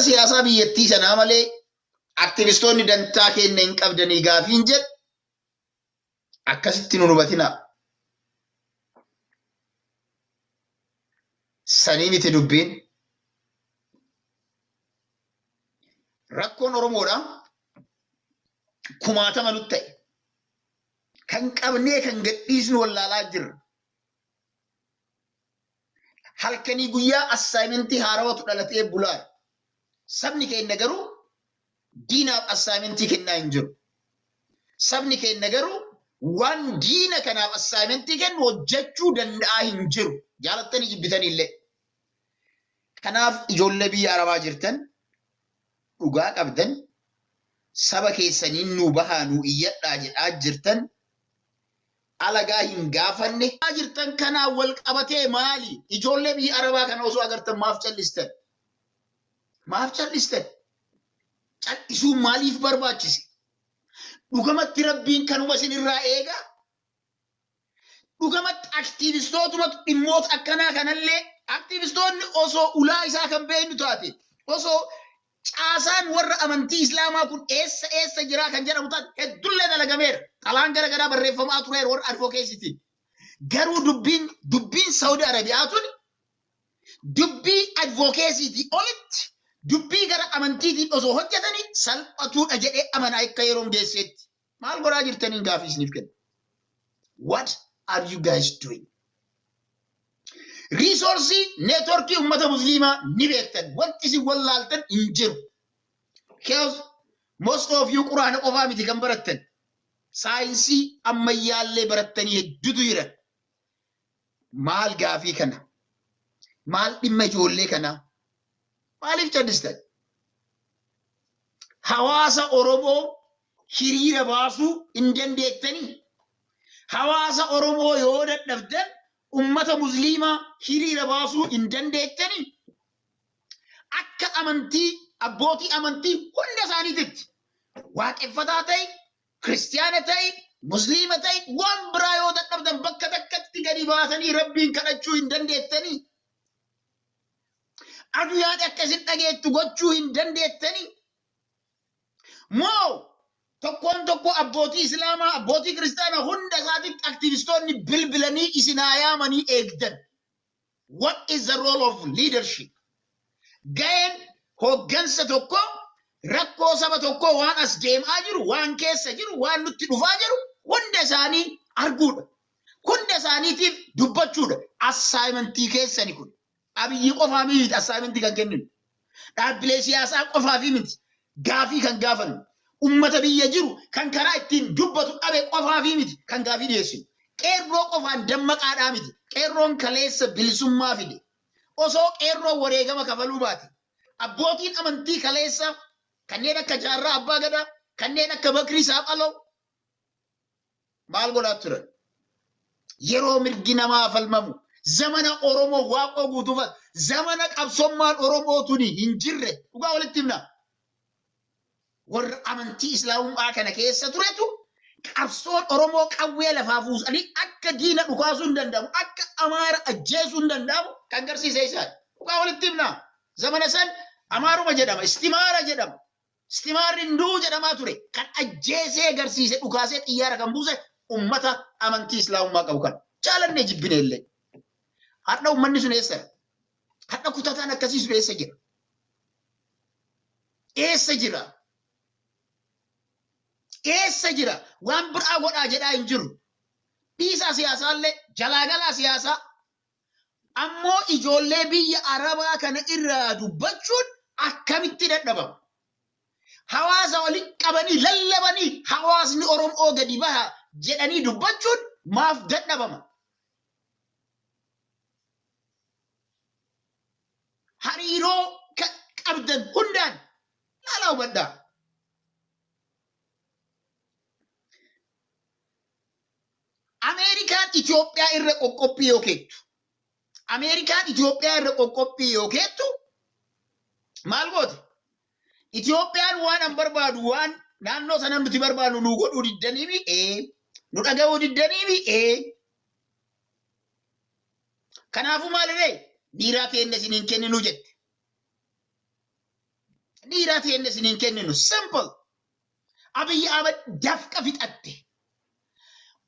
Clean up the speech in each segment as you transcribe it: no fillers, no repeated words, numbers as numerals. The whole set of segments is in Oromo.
siyaasaa biyyattii sanaa malee aktivistoonni dantaa kenna hin qabdanii gaafiin jedhu akkasitti nu hubatinaa. Sanii miti dubbiin. Rakkoon Oromoodha. Kumaatama nutti ta'e. Kan qabnee kan gadhiisnu wallaalaa jirra. Halkanii guyyaa assaayimentii haarawatu dhalatee bulaa. Sabni keenya garuu diinaaf assaayimentii kennaa hin jiru. Sabni keenya garuu waan diina kanaaf assaayimentii kennu hojjechuu danda'aa hin jiru. Jaalattanii jibbitanii illee. Kanaaf ijoollee biyya Arabaa jirtan dhugaa qabdan saba keessaniin nu bahaa nu iyyadhaa jedhaa jirtan alagaa hin gaafanne jirtan kanaa wal qabatee maali? Ijoollee biyya Arabaa kana osoo agartan maaf callistan? Maaf callistan? Callisuun maaliif barbaachise? Dhugamatti Rabbiin kanuma isinirraa eega? Dhugamatti aktiivistootumatu dhimmoota akkanaa kanallee aktivistoonni osoo ulaa isaa kan beeknu taate osoo caasaan warra amantii Islaamaa kun eessa jiraa kan jedhamu taate heddullee dalagameera. Xalaan garagaraa barreeffamaa tureera warra advokeesitiin. Garuu dubbiin Saudi Arabiyaa tuni dubbii advokeesiitii olitti dubbii gara amantiitiin osoo hojjetanii salphatuudha jedhee amanaa akka yeroon geesseetti. Maal godhaa jirtaniin gaafii isiniif kenna? What are you guys doing? Resourcii networkii ummata musliimaa ni beektan. Wanti isin wallaaltan hin jiru. Because most of you quraana qofaa miti kan barattan. Saayinsii ammayyaallee barattanii hedduutu jira. Maal gaafii kana? Maal dhimma ijoollee kanaa? Maaliif callistan? Hawaasa Oromoo hiriira baasuu hin dandeettanii? Hawaasa Oromoo yoo dadhabdan ummata musliimaa hiriira baasuu hin dandeettanii? Akka amantii abbootii amantii hunda isaaniititti waaqeffataa ta'e, kiristiyaana ta'e, musliima ta'e waan biraa yoo dadhabdan bakka takkatti gadi baasanii Rabbiin kadhachuu hin dandeettanii? Adunyaan akka isin dhageettu gochuu hin dandeettanii? Moo tokkoon tokko abbootii Islaamaa, abbootii kiristaanaa hunda isaatitti aktivistoonni bilbilanii isin haa yaamanii eegdan? What is the role of leadership? Ga'een hoggansa tokko rakkoo saba tokko waan as deemaa jiru, waan keessa jiru, waan nutti dhufaa jiru hunda isaanii arguudha. Hunda isaaniitiif dubbachuudha. Assaayimentii keessani kun. Abiyyi qofaa miti assaayimentii kan kenninu. Dhaabbilee siyaasaa qofaa miti gaafii kan gaafannu. Ummata biyya jiru kan karaa ittiin dubbatu dhabe qofaa miti kan gaafii dhiyeessinu. Qeerroo qofaan dammaqaadhaa miti. Qeerroon kaleessa bilisummaa fide. Osoo qeerroo wareegama kafaluu baate. Abbootiin amantii kaleessa kanneen akka Jaarraa Abbaa Gadaa, kanneen akka Bakrii Saaphaloo maal godhaa turan? Yeroo mirgi namaa falmamu zamana Oromoo waaqoo guutuufat zamana qabsommaan Oromoo tuni hin jirre dhugaa walitti himna. Warra amantii Islaamummaa kana keessa turetu qabsoon Oromoo qawwee lafaa fuusanii akka diina dhukaasuu hin danda'amu, akka Amaara ajjeesuu hin danda'amu kan agarsiise isaan. Dhugaa walitti himna. Zamana san Amaaruma jedhama, Istimaara jedhama. Istimaarri Nduu jedhamaa ture kan ajjeesee agarsiise dhukaasee xiyyaara kan buuse ummata amantii Islaamummaa qabu kan jaalannee jibbine illee. Har'a ummanni sun eessa? Har'a kutataan akkasii sun eessa jira? Eessa jira? Eessa jira? Waan biraa godhaa jedhaa hin jiru. Dhiisaa siyaasaallee jalaagalaa siyaasaa. Ammoo ijoollee biyya Arabaa kana irraa dubbachuun akkamitti dadhabama? Hawaasa waliin qabanii lallabanii hawaasni Oromoo gadi baha jedhanii dubbachuun maaf dadhabama? Hariiroo qabdan hundaan laalaa hubadhaa. Ameerikaan Itoophiyaa irra qoqqophii yoo keettu. Ameerikaan Itoophiyaa irra qoqqophii yoo keettu maal goote? Itoophiyaan waan an barbaadu waan naannoo sana nuti barbaadu nu godhuu diddaniifi nu dhaga'uu diddaniifi kanaafuu maalirree dhiiraa keenya isiniin kenninu jette. dhiiraa ta'e isiniin kenninu simple. Abiy Ahmed dafqa fixatte.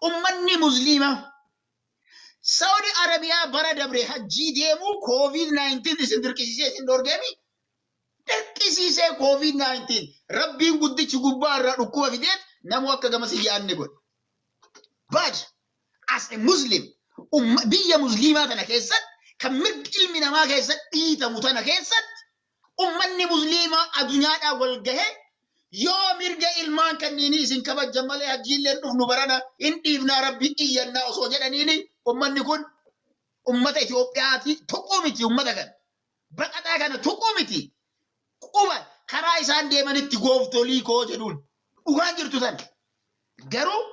Ummanni Muslimaa Saudi Arabiyaa bara dabre hajjii deemuu COVID-19 isin dirqisiisee isin dorgemi. Dirqisiisee COVID-19 rabbiin guddichi gubbaa irraa dhukkuba fideet namu akka gamasii yaadne godhe. But as a Muslim biyya Muslimaa tana keessatti kan mirgi ilmi namaa keessatti dhiitamu tana keessatti ummanni Muslimaa addunyaadhaan wal gahee yoo mirga ilmaan kanniinii isin kabajan malee hajjiilleen dhufnu barana hin dhiifnaa rabbi iyyannaa osoo jedhaniini ummanni kun ummata Itoophiyaati tuquu miti ummata kana. Baqataa kana tuquu miti. Quba karaa isaan deemanitti gooftolii koo jedhuun dhugaan jirtu tan. Garuu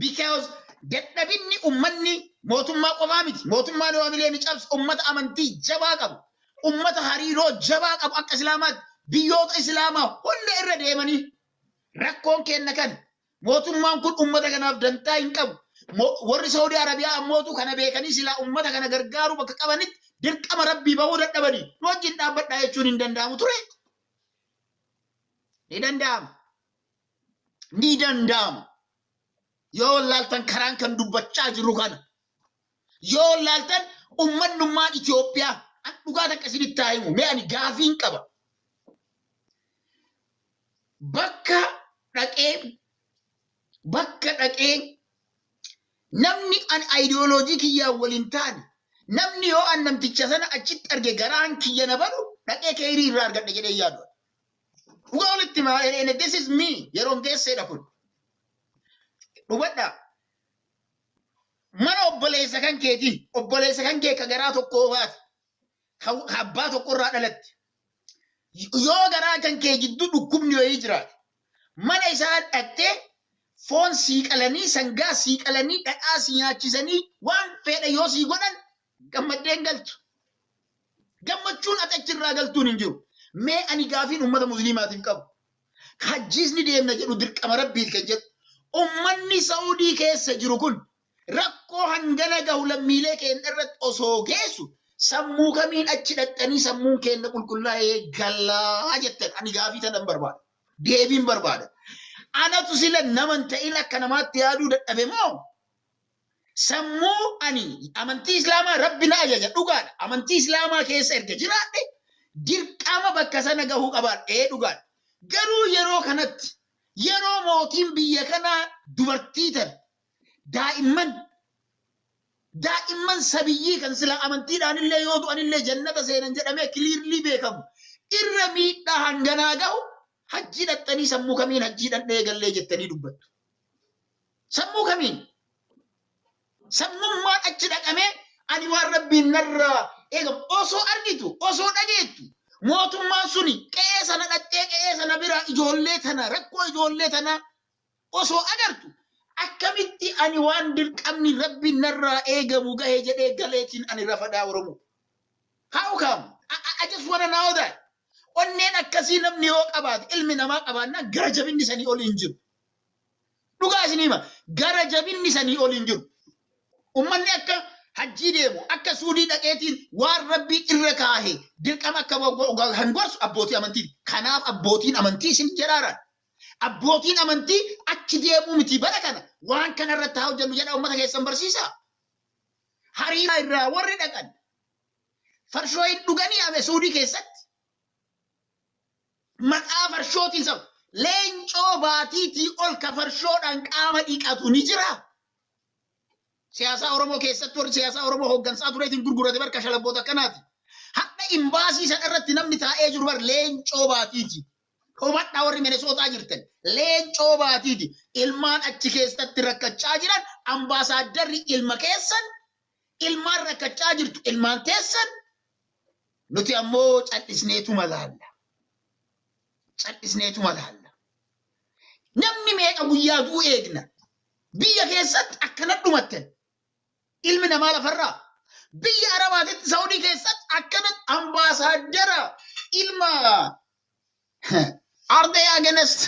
because dadhabinni ummanni mootummaa qofaa miti. Mootummaan waamilee ni cabsu ummata amantii jabaa qabu. Ummata hariiroo jabaa qabu akka Islaamaatti biyyoota Islaamaa hunda irra deemanii rakkoon kenna kan mootummaan kun ummata kanaaf dantaa hin qabu. Warri Saudi Arabiyaa ammootu kana beekanii silaa ummata kana gargaaru bakka qabanitti dirqama rabbii bahuu dadhabanii wajjin dhaabbadhaa jechuun hin danda'amu ture. Ni danda'ama. Ni danda'ama. Yoo laaltan karaan kan dubbachaa jiru kana. Yoo laaltan ummannummaan Itoophiyaa dhugaa takka isinitti taa'imu mee ani gaafiin qaba. Bakka dhaqee namni an ideoloojii kiyyaan waliin taane namni yoo an namticha sana achitti arge garaan kiyya na balu dhaqee keerii irraa argadha jedhee yaadu. Dhugaa walitti maa this is me yeroon geesseedha kun. Dhubadhaa mana obboleessa kan keetii obboleessa kan kee ka garaa tokkoo baate abbaa tokkorraa dhalatti. Yoo garaa kan kee gidduu dhukkubni wayii jiraate mana isaa dhaqxee foon siiqalanii sangaa siiqalanii dhadhaa si nyaachisanii waan fedha yoo sii godhan gammaddeen galtu. Gammachuun ati achirraa galtuun hin jiru. Mee ani gaafiin ummata musliimaatiif qabu. Hajjiisni deemna jedhu dirqama rabbiit kan jedhu. Ummanni Saudii keessa jiru kun rakkoo hangana gahu lammiilee keenya irratti osoo geessu sammuu kamiin achi dhaqxanii sammuun keenya qulqullaa'ee gallaa jettan ani gaafii tanan barbaada. Deebiin barbaada. Anatu sila naman ta'in akka namaatti yaaduu dadhabe moo sammuu ani amantii Islaamaa rabbi na ajaja dhugaadha. Amantii Islaamaa keessa erga jiraadhe dirqama bakka sana gahuu qabaadha dhugaadha. Garuu yeroo kanatti yeroo mootiin biyya kanaa dubartii tan daa'imman sabiyyii kan sila amantiidhaan illee yoo du'anillee jannata seenan jedhamee kiliirlii beekamu irra miidhaa hanganaa gahu hajjii dhaqxanii sammuu kamiin hajjii dhaqnee gallee jettanii dubbattu. Sammuu kamiin sammummaan achi dhaqamee ani waan rabbiin narraa eegamu osoo argitu osoo dhageettu mootummaan suni qe'ee sana dhaqxee qe'ee sana biraa ijoollee tana rakkoo ijoollee tana osoo agartu akkamitti ani waan dirqamni rabbiin narraa eegamu gahee jedhee galeetiin ani rafadhaa Oromoo. How come? I just wanna know that. Onneen akkasii namni yoo qabaate ilmi namaa qabaannaa gara jabinni sanii ol hin jiru. Dhugaa isinii hima gara jabinni sanii ol hin jiru. Ummanni akka hajjii deemu akka suudii dhaqeetiin waan rabbii irra kaahee dirqama akka hangorsu abbootii amantii. Kanaaf abbootiin amantii isin jedhaaraan. Abbootiin amantii achi deemuu miti bara kana waan kana irratti haa hojjennu jedha uummata keessan barsiisa. Hariiraa irraa warri dhaqan farshoo hin dhuganii ame suudii keessatti. Maqaa farshootiin sabu leencoo baatiitii ol ka farshoodhaan qaama dhiqatu ni jira. Siyaasa Oromoo keessatti warri siyaasa Oromoo hooggansaa tureetiin gurgurate barka shalabboota akkanaati. Hadda imbaasii sana irratti namni taa'ee jiru bar leencoo baatiiti. Hubadhaa warri Minesootaa jirtan leencoo baatiiti. Ilmaan achi keessatti rakkachaa jiran ambaasaadarri ilma keessan ilmaan rakkachaa jirtu ilmaan teessan nuti ammoo cal'isneetuma laalla. Cal'isneetuma laalla. Namni meeqa guyyaa duu eegna. Biyya keessatti akkana dhumattan. Ilmi namaa lafarraa. Biyya Arabaatitti Saudii keessatti akkana ambaasaaddara ilma Ardee Against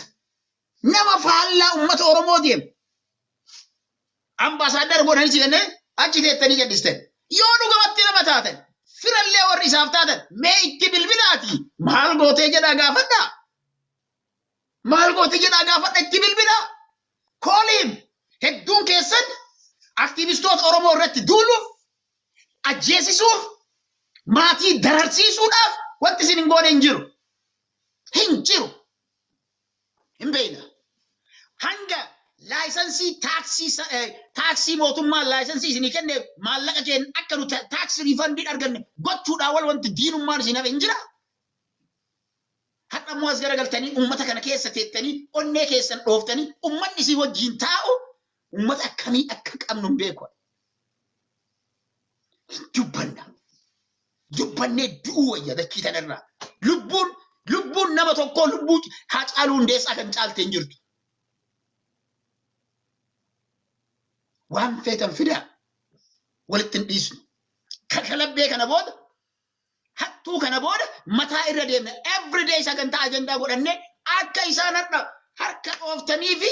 nama faallaa uummata Oromoo deemu. Ambaasaaddara godhanii si kennee achi teettanii jaddisten. Yoo dhugumatti nama taatan firallee warri isaaf taatan mee itti bilbilaati maal gootee jedhaa gaafadha. Maal gootee jedhaa gaafadha itti bilbilaa. Kooliin hedduun keessan aktivistoota Oromoo irratti duuluuf ajjeesisuuf maatii dararsiisuudhaaf wanti isin hin goone hin jiru. Hin jiru. Hin beekna. Hanga laayisansii taaksii mootummaan laayisansii isinii kenne maallaqa jeen akka nu taaksii riifandii arganne gochuudhaan wal wanti diinummaan isin hafe hin jira. Har'a immoo as garagaltanii uummata kana keessa teettanii onnee keessan dhooftanii uummanni isii wajjin taa'u uummata akkamii akka qabnu hin beeku. Dubbanna. Dubbannee du'uu wayya dachii tanarraa. Lubbuun nama tokko lubbuu Haacaaluu Hundeessaa kan caalte hin jirtu. Waan feetan fidaa walitti hin dhiisnu. Kakalabbee kana booda hattuu kana booda mataa irra deemna. Everyday sagantaa ajandaa godhannee akka isaan harka dhooftanii fi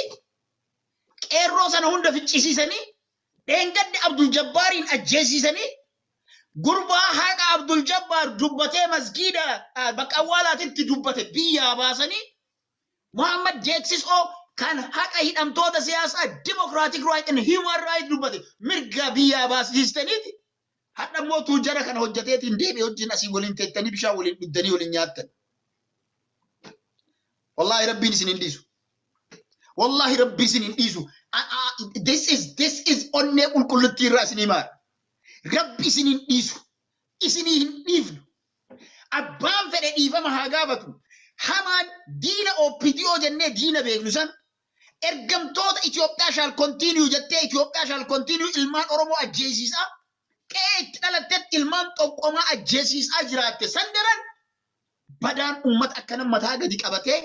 qeerroo sana hunda ficcisiisanii dheengadde Abdul Jabbaariin ajjeesiisanii gurbaa haqa Abdul Jabbaar dubbatee masgiida bakka awwaalaatitti dubbate biyyaa baasanii Muhammad Jeeksisoo kan haqa hidhamtoota siyaasaa democratic right and human right dubbate mirga biyyaa baasistaniiti. Hadda immoo tuujara kana hojjateetiin deebi'ee wajjin asii waliin teettanii bishaan waliin dhuddanii waliin nyaattan. Wallahi rabbiin isin hin dhiisu. Wallahi rabbiin isin hin dhiisu. This is onnee qulqullittii irraa isin himaa. Rabbi isin hin dhiisu. Isinii hin dhiifnu. Abbaan fedhe dhiifama haa gaafatu. Hamaan diina OPDO jennee diina beeknu san ergamtoota Itoophiyaa shall continue jettee Itoophiyaa shall continue ilmaan Oromoo ajjeesiisaa. Qeetti dhalattetti ilmaan xoqqomaa ajjeesiisaa jiraatte san daran badaan uummata akkana mataa gadi qabatee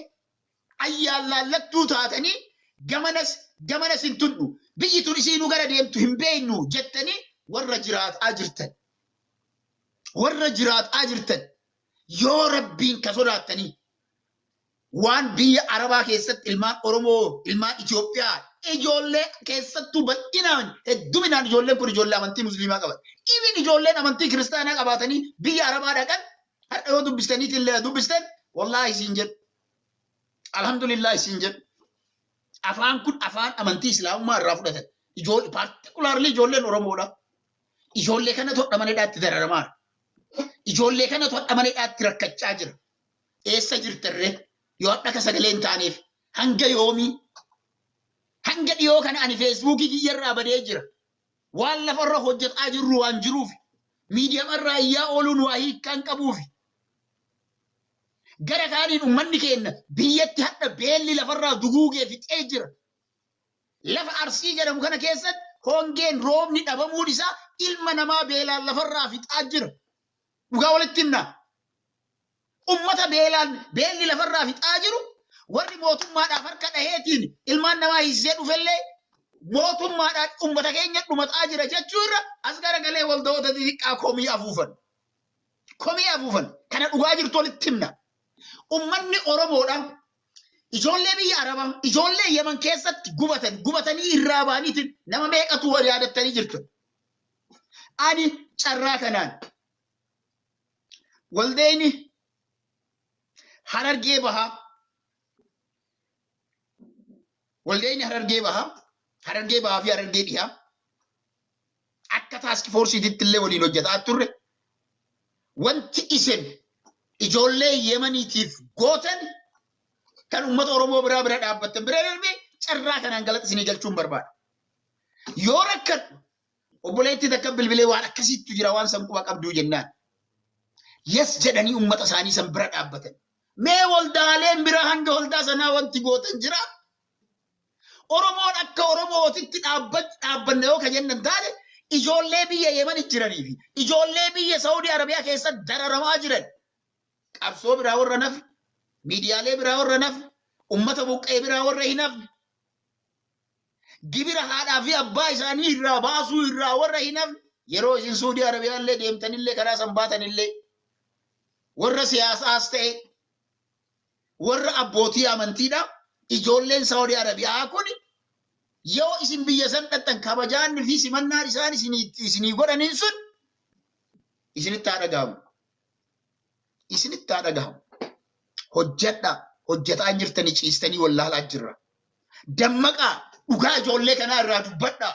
ayyaan laallattuu taatanii gamanas hin tunnu biyyi tun isiinuu gara deemtu hin beeknu jettanii warra jiraataa jirtan. Warra jiraataa jirtan yoo rabbiin ka sodaattanii waan biyya Arabaa keessatti ilmaan Oromoo ilmaan Itoophiyaa ijoollee keessattuu bal'inaan hedduminaan ijoolleen kun ijoollee amantii musliimaa qaban. Even ijoolleen amantii kiristaanaa qabaatanii biyya Arabaa dhaqan har'a yoo dubbistaniitillee dubbistan wallahi isin jedhu. Alhamdulillah isin jedhu. Afaan kun afaan amantii islaamummaa irraa fudhatan. Ijoollee particularly ijoolleen Oromoodha. Ijoollee kana hodhamaneedhaatti dararamaa. Ijoollee kana hodhamaneedhaatti rakkachaa jira. Eessa jirtarree yoo akka sagalee hin taaneef hanga yoomii hanga dhiyoo kana ani feesbuukii kiyyarraa badee jira. Waan lafarra hojjetaa jirru waan jiruuf miidiyaa irraa iyyaa ooluun waa hiikkaan qabuuf gara kaaniin uummanni keenya biyyatti hadha beelli lafarraa duguugee fixee jira. Lafa Arsii jedhamu kana keessatti hongeen roobni dhabamuun isaa ilma namaa beelaan lafarraa fixaa jira. Dhugaa walitti himnaa. Ummata beelli lafarraa fixaa jiru warri mootummaadhaaf harka dhaheetiin ilmaan namaa hiisee dhufellee mootummaadhaan ummata keenya dhumataa jira jechuu irra as garagalee waldoota xixiqqaa komii afuufan. Komii afuufan kana dhugaa jirtu walitti himna. Ummanni Oromoodhaan ijoollee biyya Arabaa ijoollee Yemen keessatti gubatanii irraa baaniitiin nama meeqatu wal yaadattanii jirtu. Ani carraa kanaan waldeeni Harargee bahaa waldeeni Harargee bahaa fi Harargee dhihaa akka taaskii foorsiititti illee waliin hojjetaa turre wanti isin ijoollee Yemeniitiif gootan kan uummata Oromoo bira dhaabbattan bira darbee carraa kanaan galata isinii galchuun barbaada. Yoo rakkadhu obboleetti takka bilbilee waan akkasiitu jira waan sanquba qabduu jennaan. Yes jedhanii uummata isaanii san bira dhaabbatan. Mee waldaaleen bira hanga waldaa sanaa wanti gootan jira. Oromoon akka Oromootitti dhaabbanne yoo ka jennan taate ijoollee biyya Yemen jiranii fi ijoollee biyya Saudi Arabiyaa keessatti dararamaa jiran. Qabsoo biraa warra nafni, miidiyaalee biraa warra nafni, uummata buqqee biraa warra hin hafne. Gibira haadhaa fi abbaa isaanii irraa baasuu irraa warra hin hafne. Yeroo isin Saudi Arabiyaa illee deemtanillee karaa san baatanillee warra siyaasaas ta'e warra abbootii amantiidha. Ijoolleen Saudi Arabiyaa kun yoo isin biyya san dhaqxan kabajaan fi simannaan isaan isinii godhaniin sun isinitti haa dhagahamu. Isinitti haa dhagahamu. Hojjedha. Hojjetaa jirtanii ciistanii wallaalaa jirra. Dammaqaa dhugaa ijoollee kanaa irraa dubbadhaa.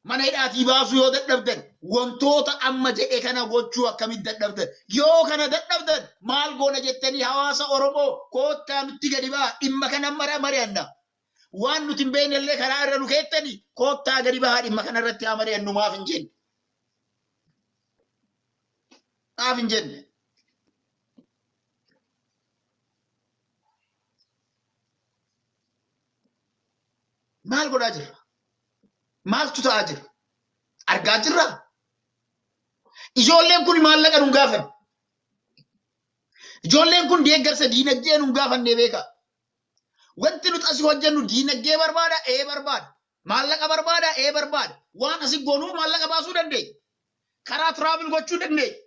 Mana hidhaatii baasuu yoo dadhabdan wantoota amma jedhe kana gochuu akkamitti dadhabdan yoo kana dadhabdan maal goona jettanii hawaasa Oromoo koottaa nutti gadi ba'aa dhimma kana mari'anna. Waan nuti hin beekne illee karaa irra nu keettanii koottaa gadi ba'aa dhimma kana irratti haa mari'annu maaf hin jenne. Maaf hin jenne. Maal godhaa jirra? Maaltu ta'aa jira? Argaa jirra? Ijoolleen kun maallaqa nun gaafan. Ijoolleen kun deeggarsa diinagdee nun gaafannee beeka. Wanti nuti asii hojjennu diinagdee barbaada, barbaada. Maallaqa barbaada, barbaada. Waan asii goonuuf maallaqa baasuu dandeenya. Karaa tiraabil gochuu dandeenya.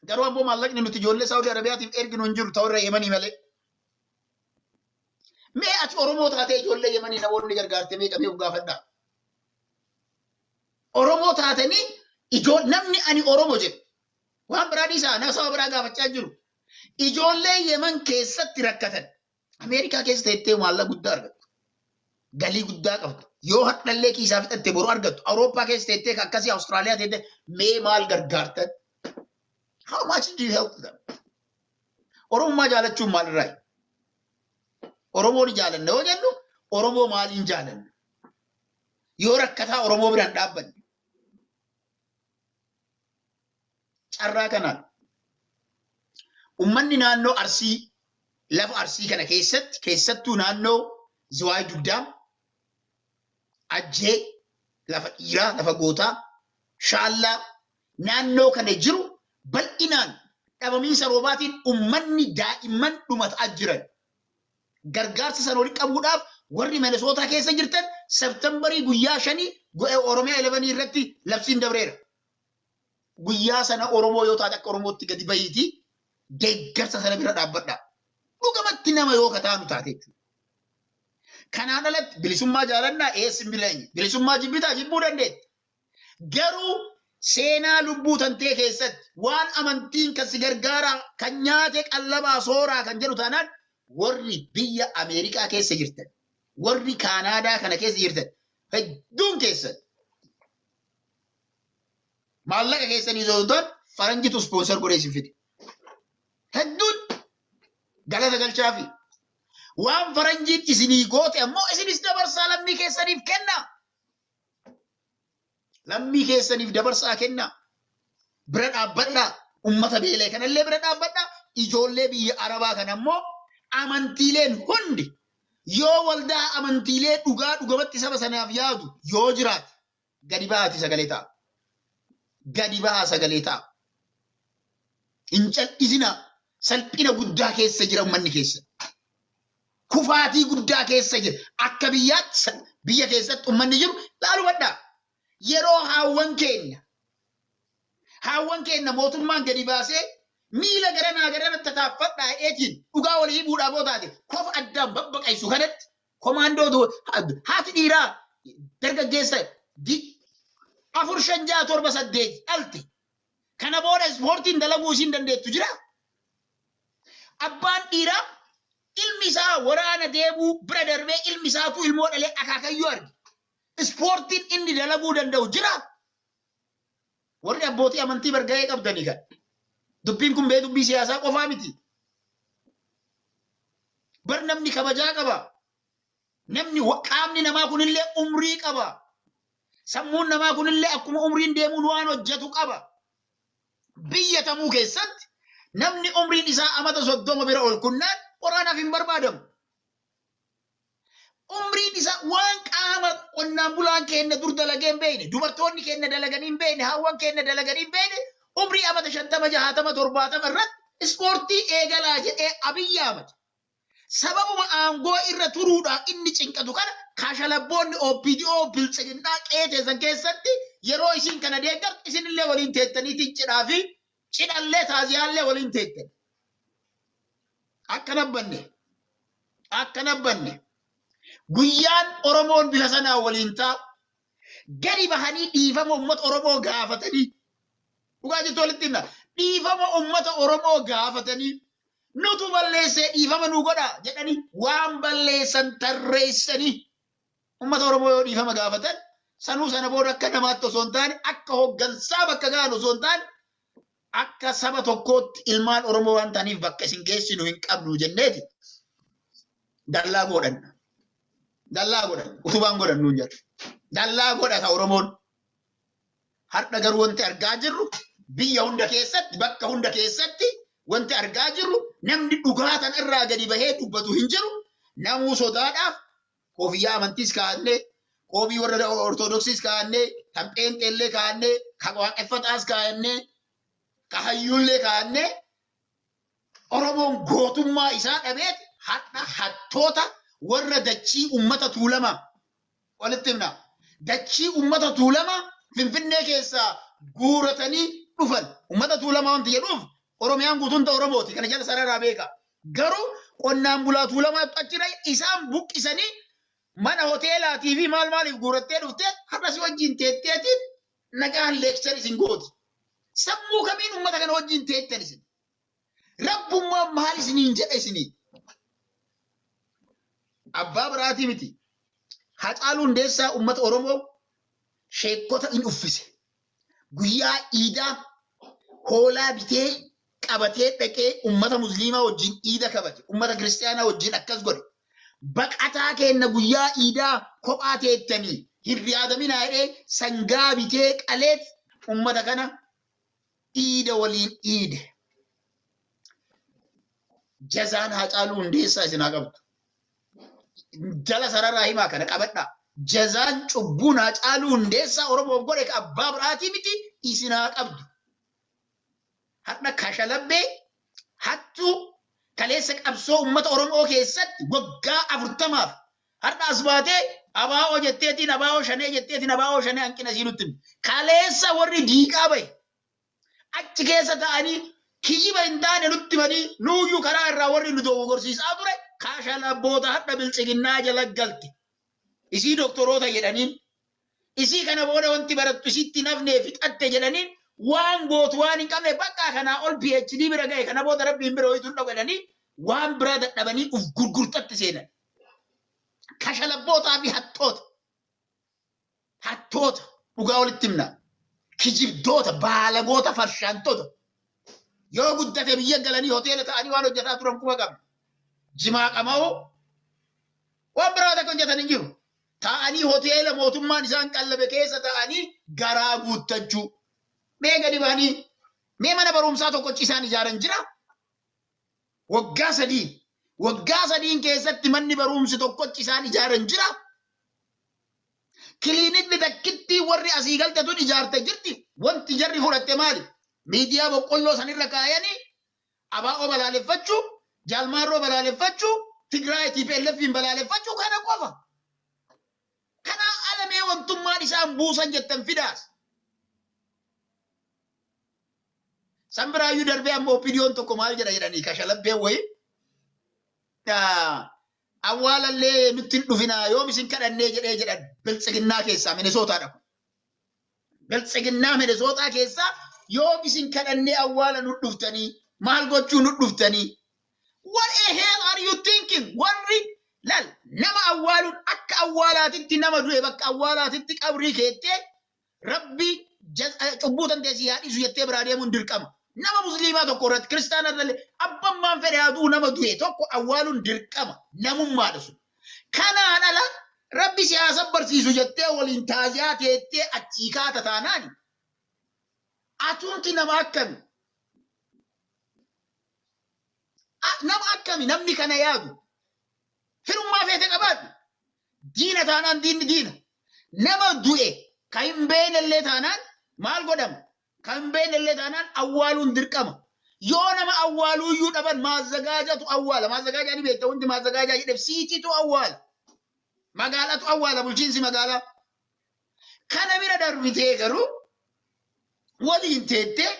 Garuu ammoo maallaqni nuti ijoollee Saawudii Arabiyaatiif erginu hin jiru ta'urra Yemanii malee. Mee ati Oromoo taatee ijoollee Yemanii namoonni gargaarte meeqa mee gaafadhaa? Oromoo taatanii namni ani Oromoo jedhu waan biraa dhiisaa nama saba biraa gaafachaa jiru. Ijoollee Yemen keessatti rakkatan Ameerikaa keessa teettee maallaqa guddaa argattu. Galii guddaa qabdu. Yoo hadhallee kiisaa fixattee boruu argattu. Awurooppaa keessa teettee akkasii Awustiraaliyaa teettee mee maal gargaartan? How much do you help them? Oromummaa jaalachuun maalirraayi? Oromoon jaalanna yoo jennu Oromoo maaliin jaalanna? Yoo rakkataa Oromoo biraan dhaabbanne. Carraa kanaan ummanni naannoo Arsii lafa Arsii kana keessattuu naannoo Ziwaay Dugdaa, Ajjee, lafa dhiiraa, lafa gootaa, Shaallaa naannoo kana jiru bal'inaan dhabamiinsa roobaatiin ummanni daa'imman dhumataa jiran. Gargaarsa san walitti qabuudhaaf warri Minisootaa keessa jirtan Septembarii guyyaa 5 Oromiyaa 11 irratti labsiin dabreera. Guyyaa sana Oromoo yoo taate akka Oromootti gadi bahiiti deeggarsa sana bira dhaabbadhaa. Dhugumatti nama yoo kataanu taate jechuudha. Kanaan alatti bilisummaa jaalannaa eessin bileenye. Bilisummaa jibbitaa jibbuu dandeetti. Garuu seenaa lubbuu tantee keessatti waan amantiin kan si gargaaraa kan nyaate qallabaa sooraa kan jedhu taanaan warri biyya Ameerikaa keessa jirtan, warri Kaanaadaa kana keessa jirtan hedduun keessan maallaqa keessanii zootan faranjitu sponsor godhee isin fide. Hedduun galata galchaafi waan faranjiin isinii goote ammoo isinis dabarsaa lammii keessaniif kenna. Lammii keessaniif dabarsaa kenna. Bira dhaabbadhaa. Ummata beelee kanallee bira dhaabbadhaa. Ijoollee biyya Arabaa kan ammoo amantiileen hundi yoo waldaa amantiilee dhugumatti saba sanaaf yaadu yoo jiraate gadi bahaati sagalee ta'a. Gadi bahaa sagalee ta'a. Hin cal'isina salphina guddaa keessa jira ummanni keessa. Kufaatii guddaa keessa jira. Akka biyyaatti biyya keessatti ummanni jiru laalubadhaa. Yeroo haawwan keenya mootummaan gadi baasee miila garanaa tataafadhaa eetiin dhugaa walii buudhaa bootaate kofa addaan babbaqaysu kanatti komaandootu haati dhiiraa dargaggeessa 4 5 6 7 8 dhalte kana booda ispoortiin dalaguu isiin dandeettu jira. Abbaan dhiiraa ilmi isaa waraana deemuu bira darbee ilmi isaatu ilmoo dhalee akaakayyuu arge. Ispoortiin inni dalaguu danda'u jira. Warri abbootii amantii barga'ee qabdanii kan. Dubbiin kun bee dubbii siyaasaa qofaa miti. Bar namni kabajaa qaba. Namni qaamni namaa kunillee umrii qaba. Sammuun namaa kunillee akkuma umriin deemuun waan hojjetu qaba. Biyya tamuu keessatti namni umriin isaa amata 30 bira ol kunnaan waraanaaf hin barbaadamu. Umriin isaa waan qaama qonnaan bulaan keenya dur dalagee hin beekne, dubartoonni keenya dalaganii hin beekne, haawwan keenya dalaganii hin beekne, umrii amata 50 60 70 irratti ispoortii eegalaa jedhee Abiyyi Ahmad sababuma aangoo irra turuudhaan inni cinqatu kana kashalabboonni OPDO biltsiginnaa qeeteessan keessatti yeroo isin kana deeggartu isinillee waliin teettaniitiin cidhaa fi cidhallee taaziyaallee waliin teettan. Akka nabbanne. Guyyaan Oromoon bifa sanaa waliin taa'u gadi bahanii dhiifama uummata Oromoo gaafatanii dhugaa jirtu walitti himna dhiifama ummata Oromoo gaafatanii nutu balleessee dhiifama nu godha jedhanii waan balleessan tarreessanii ummata Oromoo yoo dhiifama gaafatan sanuu sana booda akka namaatti osoo hin taane akka hooggansaa bakka ga'an osoo hin taane akka saba tokkootti ilmaan Oromoo waan ta'aniif bakka isin geessinu hin qabnu jenneeti dallaa godhan utubaan godhan nuun jedhu dallaa godhata Oromoon har'a garuu wanti argaa jirru biyya hunda keessatti bakka hunda keessatti wanti argaa jirru namni dhugaatan irraa gadi bahee dubbatu hin jiru namuu sodaadhaaf koofiyyaa amantiis kaa'annee koobii warra ortodoksiis kaa'annee kan pheenxeellee kaa'annee kan waaqeffataas kaa'annee kan hayyuullee kaa'annee Oromoon gootummaa isaa dhabeet har'a hattoota warra dachii ummata tuulamaa walitti himna dachii ummata tuulamaa Finfinnee keessaa guuratanii dhufan ummata tuulamaa wanti jedhuuf Oromiyaan guutuun Oromooti kana jala sararaa beeka garuu qonnaan bulaa tuulamaa achira isaan buqqisanii mana hoteelaatii fi maaliif guurattee dhuftee har'as wajjin teetteetiin nagaan leekchar isin gooti sammuu kamiin ummata kana wajjin teettan isin rabbummaan maal isiniin jedha isinii abbaa biraatii miti Hacaaluu Hundeessaa ummata Oromoo sheekota in uffise guyyaa iidaa hoolaa bitee qabatee dhaqee ummata musliimaa wajjin iida kabate ummata kiristaanaa wajjin akkas godhe baqataa kenna guyyaa iidaa kophaa teettanii hin yaadaminaa jedhee sangaa bitee qaleet ummata kana iida waliin iide jazaan Hacaaluu Hundeessaa isin haa qabdu jala sararaa himaa kana qabadhaa jazaan cubbuun Hacaaluu Hundeessaa Oromoof godhe abbaa biraatii miti isin haa qabdu har'a kashalabbee hattuu kaleessa qabsoo ummata Oromoo keessatti waggaa 40 har'a as baatee abaa'oo jetteetiin abaa'oo shanee jetteetiin abaa'oo shanee hanqina siinutti kaleessa warri diiqaa bahe achi keessa ta'anii kijiba hin taane nutti manii nuuyyuu karaa irraa warri nu dogoggorsiisaa ture kashalabboota har'a bilchiginnaa jala galte isii doktoroota jedhaniin isii kana booda wanti barattu isitti nafnee fixatte jedhaniin waan gootu waan hin qabne bakka kanaa ol PhD bira ga'e kana booda rabbiin bira ho'itu hin dhaqanii waan bira dadhabanii uf gurgurtatti seenan kashalabbootaa fi hattoota dhugaa walitti himna kijibdoota baalagoota farshaantoota yoo guddate biyya galanii hoteela ta'anii waan hojjetaa turan kuma qabna jimaa qamaa'oo waan biraa tokko hojjetan hin jiru ta'anii hoteela mootummaan isaan qallabe keessa ta'anii garaa guuttachuu mee gadi ba'anii mee mana barumsaa tokkochi isaan ijaaran jira waggaa sadiin keessatti manni barumsi tokkochi isaan ijaaran jira kiliinikni takkitti warri asii galte tun ijaarte jirti wanti jarri fudhatte maali miidiyaa boqqolloo sanirra kaayanii abaa'oo balaaleffachuu jaalmaarroo balaaleffachuu Tigraay TPLFin balaaleffachuu kana qofa kana alamee wantummaan isaan buusan jettan fidaas Sambiraayyuu darbee amma opiniyoon tokko maal jedhanii kashalabbeen wayi awwaalallee nutti hin dhufinaa yoom isin kadhannee jedhan bilchiginnaa keessaa Minisootaadha bilchiginnaa Minisootaa keessaa yoom isin kadhannee awwaala nu dhuftanii maal gochuu nu dhuftanii what the hell are you thinking warri lal nama awwaaluun akka awwaalaatitti nama du'e bakka awwaalaatitti qabrii keettee rabbi cubbuu dandeessii haadhisu jettee biraa deemuun dirqama nama musliimaa tokko irratti kiristaana irratti abbammaan fedhe haaduu nama du'e tokko awwaaluun dirqama namummaadha sun kanaan ala rabbi siyaasa barsiisu jettee waliin taaziyaa teettee achii kaata taanaani atunti nama akkami namni kana yaadu firummaa feete qabaadhu diina taanaan diina nama du'e ka hin beeknellee taanaan maal godhama ka hin beeknellee taanaan awwaaluun dirqama yoo nama awwaaluuyyuu dhaban maazzagaajatu awwaala maazzagaajaa ni beekta wanti maazzagaajaa jedheef siitiitu awwaala magaalatu awwaala bulchiinsi magaalaa kana bira darbitee garuu waliin teettee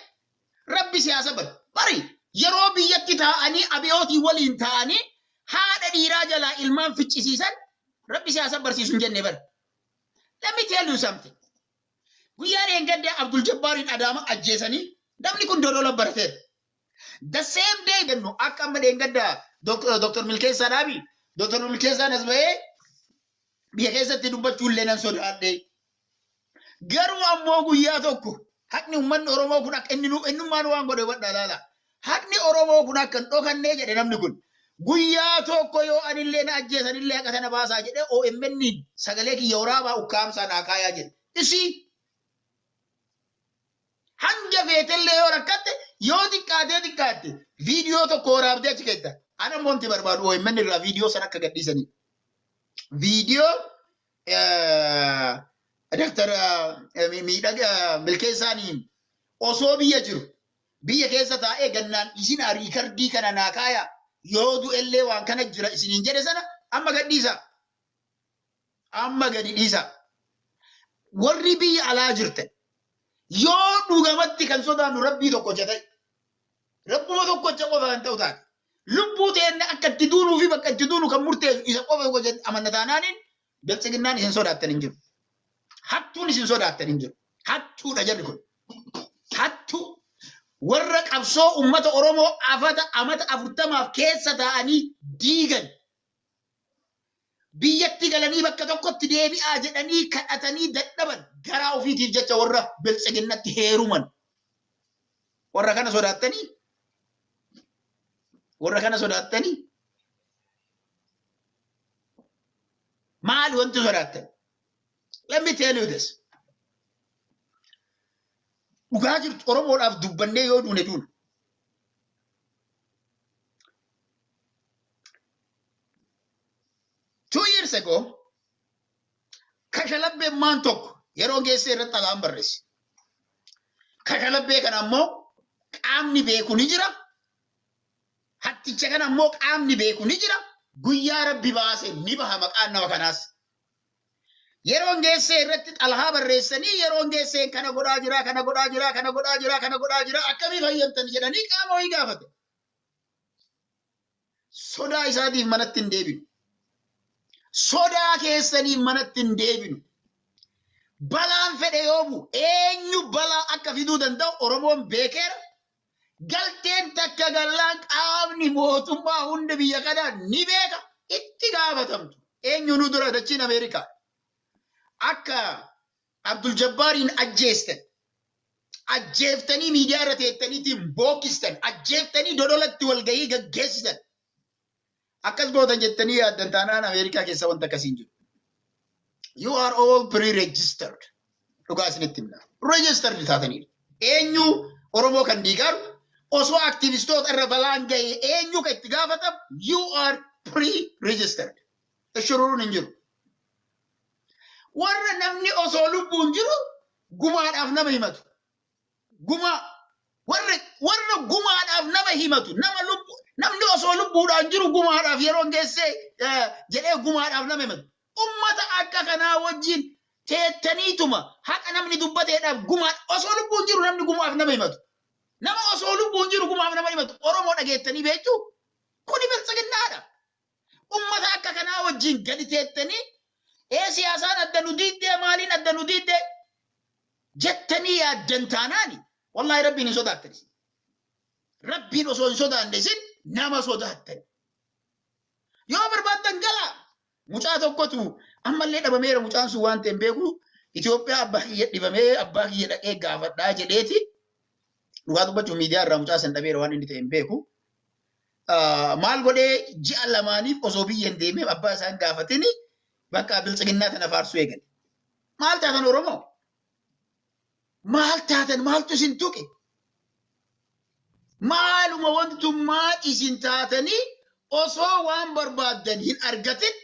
rabbi siyaasa bari yeroo biyyatti taa'anii abiyootii waliin taa'anii haadha dhiiraa jalaa ilmaan ficcisiisan rabbi siyaasa barsiisuun jennee bara. Let me tell you something. Guyyaan eeggadde Abdul Jabbaarin Adaama ajjeesanii Namni kun dodola barateera. The same day gannu akka amma deengadda Dr. Milkeessaa dhaabi. Dr. Milkeessaan as bahee biyya keessatti dubbachuu illee nan sodaadhe. Garuu ammoo guyyaa tokko haqni uummanni Oromoo kun akka innummaan waan godhe wadha laala. Haqni Oromoo kun akka hin dhokannee jedhe namni kun. Guyyaa tokko yoo anillee na ajjeesan illee akka sana baasaa jedhe OMN sagalee kiyya waraabaa ukkaamsaa naa kaayaa jedhe. Isii hanga feetellee yoo rakkatte yoo xiqqaate viidiyoo tokko waraabdee achi keessa. Ana monti barbaadu OMN irraa viidiyoo sana akka gadhiisanii. Viidiyoo Dr. Miidhagaa Milkeessaaniin osoo biyya jiru biyya keessa taa'ee gannaan isin riikardii kana naa kaayaa yoo du'ellee waan kana jira isiniin jedhe sana amma gadhiisa. Amma gadi dhiisa. Warri biyya alaa jirtan yoo dhugamatti kan sodaannu rabbii tokkocha ta'e rabbuma tokkocha qofa kan ta'u taate lubbuu ta'een akka itti duunuu fi bakka itti duunu kan murteessu isa qofa tokkocha amanna taanaaniin biltsiginnaan isin sodaattan hin jiru. Hattuun isin sodaattan hin jiru. Hattuudha jarri kun. Hattuu warra qabsoo ummata Oromoo amata 40 keessa taa'anii diigan. Biyyatti galanii bakka tokkotti deebi'aa jedhanii kadhatanii dadhaban garaa ofiitiif jecha warra biltsiginnatti heeruman. Warra kana sodaattanii? Warra kana sodaattanii? Maali wanti sodaattan? Let me tell you this. Dhugaa jirtu Oromoodhaaf dubbannee yoo duune duuna. 2 years ago, Kashalabbe maan tokko yeroo geesse irratti alaan barreesse. Kashalabbe kana ammoo qaamni beeku ni jira. Hatticha kana ammoo qaamni beeku ni jira. Guyyaa Rabbi baase ni baha maqaan nama kanaas. Yeroo geesse irratti xalahaa barreessanii yeroo geesse kana godhaa jira akkamii fayyamtan jedhanii qaama wayii gaafate. Sodaa isaatiif manatti hin deebinu. Sodaa keessaniif manatti hin deebinu. Balaan fedhe yoo bu'u eenyu balaa akka fiduu danda'u Oromoon beekeera. Galteen takka gallaan qaamni mootummaa hunda biyya kanaa ni beeka. Itti gaafatamtu. Eenyu nu dura dachiin Ameerikaa. Akka Abdul Jabbaariin ajjeestan. Ajjeeftanii miidiyaa irra teettaniitiin bookistan. Ajjeeftanii dodolatti walgahii gaggeessitan. Akkas gootan jettanii yaaddan taanaan Ameerikaa keessa wanta akkasiin jiru. You are all pre-registered. Dhugaa isinitti himna. Registered taataniidha. Eenyu Oromoo kan diigaaru osoo aktivistoota irra balaan ga'e eenyu kan itti gaafatamu you are pre-registered. Shururuun hin jiru. Warra namni osoo lubbuun jiru gumaadhaaf nama himatu. Warra gumaadhaaf nama himatu. Namni osoo lubbuudhaan jiru gumaadhaaf yeroo geesse jedhee gumaadhaaf nama himatu. Ummata akka kanaa wajjin teettaniituma haqa namni dubbateedhaaf gumaadhaaf osoo lubbuun jiru namni gumaaf nama himatu. Nama osoo lubbuun jiru gumaaf nama himatu. Oromoo dhageettanii beektuu? Kuni biltsiginnaadha. Ummata akka kanaa wajjin gadi teettanii siyaasaan adda nu diiddee maaliin adda nu diiddee jettanii yaaddan taanaani. Wallahi Rabbiin hin sodaattanis. Rabbiin osoo hin sodaannesin nama sodaattani. Yoo barbaaddan galaa. Mucaa tokkotu ammallee dhabameera mucaan sun waan ta'een beeku Itoophiyaa abbaa kiyya dhibamee abbaa kiyya dhaqee gaafadhaa jedheeti. Dhugaa dubbachuun miidiyaa irraa mucaa san dhabeera waan inni ta'een beeku. Maal godhee ji'a lamaaniif osoo biyya hin deemee abbaa isaan gaafatini bakka biltsiginnaa tana faarsuu eegale. Maal taatan Oromoo? Maal taatan maaltu isin tuqe? Maaluma wantummaa isin taatanii osoo waan barbaaddan hin argatin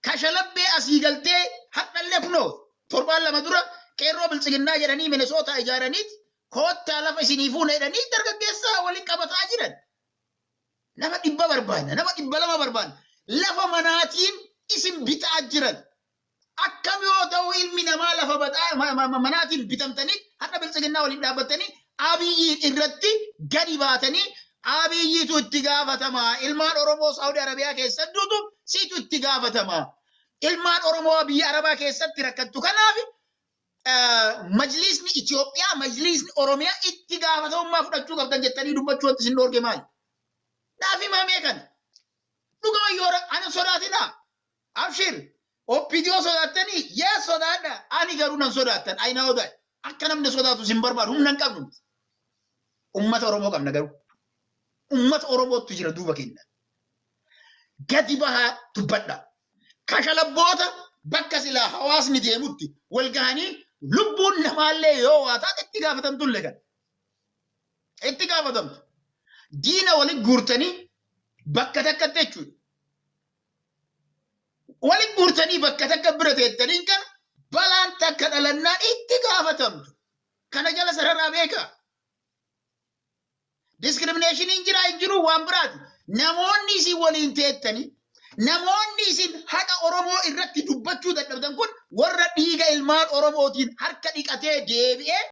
Kashalabbe asii galtee hadhallee kunoo torbaan lama dura qeerroo biltsiginnaa jedhanii Minesootaa ijaaraniiti koottaa lafa isinii fuuna jedhanii dargaggeessaa waliin qabataa jiran. Nama 100 barbaanna, nama 200 barbaanna. Lafa manaatiin isin bitaa jiran. Akkam yoo ta'u ilmi namaa lafa manaatiin bitamtanii hadha biltsiginnaa waliin dhaabbatanii Abiyyiin irratti gadi baatanii Abiyyiitu itti gaafatamaa. Ilmaan Oromoo Saawudii Arabiyaa keessatti duutu siitu itti gaafatamaa. Ilmaan Oromoo biyya Arabaa keessatti rakkattu kanaaf majlisni Itoophiyaa majlisni Oromiyaa itti gaafatamummaa fudhachuu qabdan jettanii dubbachuu wanti isin dhoorge maali? Naafi maamee kana dhugama yoo ani sodaatina abshir oppidiyoo sodaattanii yaa sodaadha ani garuu nan sodaattan ayina odaa akka namni sodaatu sin barbaadu humna hin qabnu ummata Oromoo qabna garuu ummata Oromootu jira duuba keenya gadi bahaa dubbadha kashalabboota bakka silaa hawaasni deemutti wal gahanii lubbuun namaallee yoo waa taate itti gaafatamtullee kan itti gaafatamtu diina waliin guurtanii bakka takkatti jechuudha. Waliin guurtanii bakka takka bira teettaniin kan balaan takka dhalannaan itti gaafatamtu. Kana jala sararaa beeka. Discrimination jira hin jiru waan biraati. Namoonni isin waliin teettanii namoonni isin haqa Oromoo irratti dubbachuu dadhabdan kun warra dhiiga ilmaan Oromootiin harka dhiqatee deebi'ee